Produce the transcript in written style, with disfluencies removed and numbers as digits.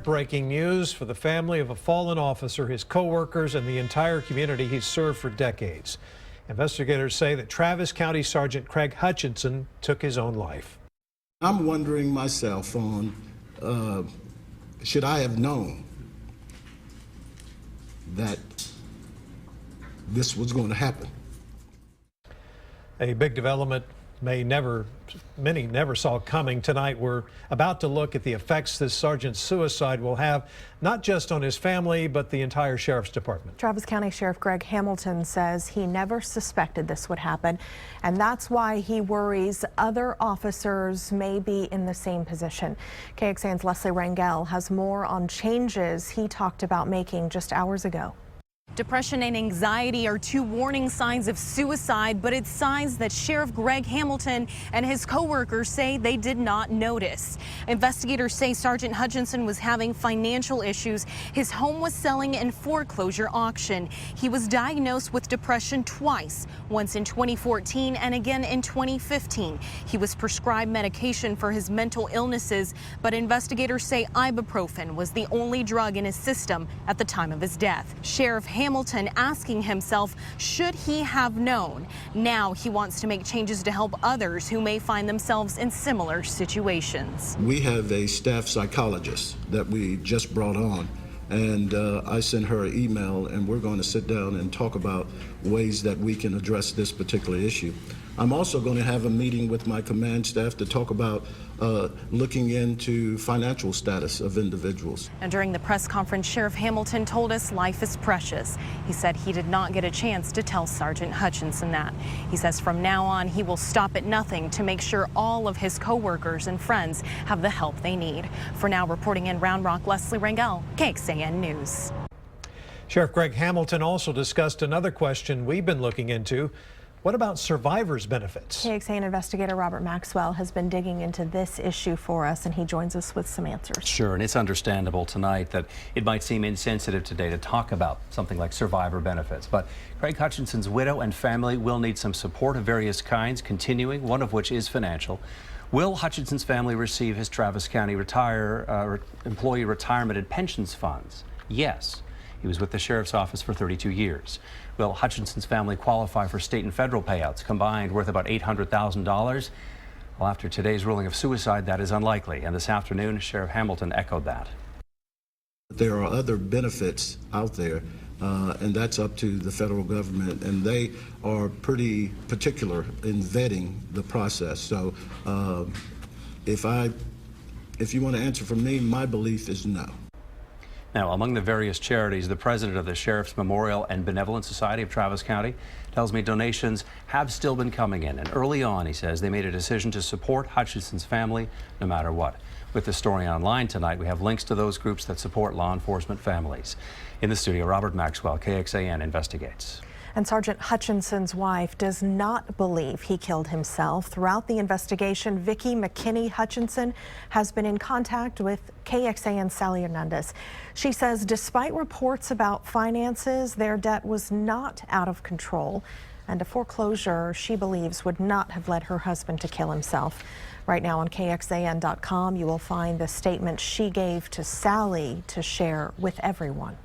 heartbreaking news for the family of a fallen officer, his co-workers, and the entire community he's served for decades. Investigators say that Travis County Sergeant Craig Hutchinson took his own life. I'm wondering myself on, should I have known that this was going to happen? A big development many never saw coming. Tonight, we're about to look at the effects this sergeant's suicide will have, not just on his family, but the entire sheriff's department. Travis County Sheriff Greg Hamilton says he never suspected this would happen, and that's why he worries other officers may be in the same position. KXAN's Leslie Rangel has more on changes he talked about making just hours ago. Depression and anxiety are two warning signs of suicide, but it's signs that Sheriff Greg Hamilton and his co-workers say they did not notice. Investigators say Sergeant Hutchinson was having financial issues. His home was selling in foreclosure auction. He was diagnosed with depression twice, once in 2014 and again in 2015. He was prescribed medication for his mental illnesses, but investigators say ibuprofen was the only drug in his system at the time of his death. Sheriff Hamilton asking himself, should he have known? Now he wants to make changes to help others who may find themselves in similar situations. We have a staff psychologist that we just brought on, and I sent her an email, and we're going to sit down and talk about ways that we can address this particular issue. I'm also going to have a meeting with my command staff to talk about looking into financial status of individuals. And during the press conference, Sheriff Hamilton told us life is precious. He said he did not get a chance to tell Sergeant Hutchinson that. He says from now on, he will stop at nothing to make sure all of his co-workers and friends have the help they need. For now, reporting in Round Rock, Leslie Rangel, KXAN News. Sheriff Greg Hamilton also discussed another question we've been looking into. What about survivors' benefits? KXAN investigator Robert Maxwell has been digging into this issue for us, and he joins us with some answers. Sure, and it's understandable tonight that it might seem insensitive today to talk about something like survivor benefits, but Craig Hutchinson's widow and family will need some support of various kinds, continuing, one of which is financial. Will Hutchinson's family receive his Travis County employee retirement and pensions funds? Yes. He was with the sheriff's office for 32 years. Will Hutchinson's family qualify for state and federal payouts combined worth about $800,000? Well, after today's ruling of suicide, that is unlikely. And this afternoon, Sheriff Hamilton echoed that. There are other benefits out there, and that's up to the federal government, and they are pretty particular in vetting the process. So if you want to answer from me, my belief is no. Now, among the various charities, the president of the Sheriff's Memorial and Benevolent Society of Travis County tells me donations have still been coming in. And early on, he says, they made a decision to support Hutchinson's family no matter what. With the story online tonight, we have links to those groups that support law enforcement families. In the studio, Robert Maxwell, KXAN investigates. And Sergeant Hutchinson's wife does not believe he killed himself. Throughout the investigation, Vicki McKinney Hutchinson has been in contact with KXAN's Sally Hernandez. She says despite reports about finances, their debt was not out of control, and a foreclosure she believes would not have led her husband to kill himself. Right now on KXAN.com, you will find the statement she gave to Sally to share with everyone.